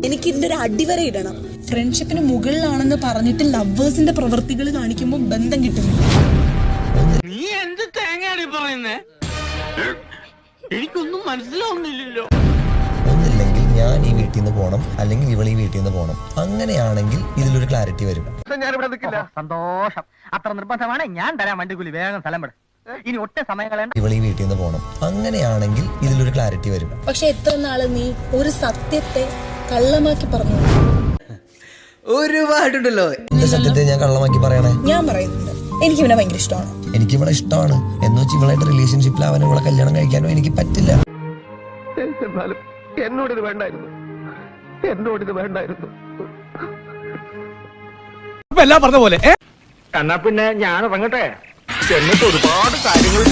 എനിക്ക് ഇതിന്റെ ഒരു അടിവര ഇടണം. ഫ്രണ്ട്ഷിപ്പിന് മുകളിലാണെന്ന് പറഞ്ഞിട്ട് ലവേഴ്സിന്റെ പ്രവൃത്തികൾ കാണിക്കുമ്പോൾ ബന്ധം കിട്ടുന്നില്ല. നീ എന്ത് തേങ്ങയാണ് പറയുന്നേ? എനിക്കൊന്നും മനസ്സിലാവുന്നില്ലല്ലോ. ഒന്നില്ലെങ്കിൽ ഞാൻ ഈ വീട്ടിൽ നിന്ന് പോകണം, അല്ലെങ്കിൽ ഇവൾ ഈ വീട്ടിൽ നിന്ന് പോകണം. അങ്ങനെയാണെങ്കിൽ ഇതിലൊരു ക്ലാരിറ്റി വരും. ഞാനിവിടെ നിൽക്കില്ല. സന്തോഷം. അത്ര നിർബന്ധമാണ്. ഞാൻ തരാം വണ്ടിക്കൂലി. വേഗം സ്ഥലം വിട്. ഇനി ഒറ്റ സമയം കളയണ്ട. ഇവൾ ഈ വീട്ടിൽ നിന്ന് പോകണം. അങ്ങനെയാണെങ്കിൽ ഇതിലൊരു ക്ലാരിറ്റി വരും. പക്ഷെ എത്ര നാള് നീ ഒരു സത്യത്തെ കള്ളമാക്കി പറഞ്ഞു? ഒരുപാടുണ്ടല്ലോ. എന്റെ സത്യത്തെ ഞാൻ കള്ളമാക്കി പറയണേ? ഞാൻ പറയുന്നുണ്ട്, എനിക്ക് ഇവനെ ഭയങ്കര ഇഷ്ടമാണ്. എനിക്ക് ഇവളെ ഇഷ്ടമാണ് എന്ന് വെച്ച് ഇവളായിട്ട് റിലേഷൻഷിപ്പിലാവാനോ ഇവളെ കല്യാണം കഴിക്കാനോ എനിക്ക് പറ്റില്ല. എന്നോടിത് വേണ്ടായിരുന്നു. എല്ലാം പറഞ്ഞ പോലെ. എന്നാ പിന്നെ ഞാൻ ഇറങ്ങട്ടെ. എന്നിട്ട് ഒരുപാട് കാര്യങ്ങൾ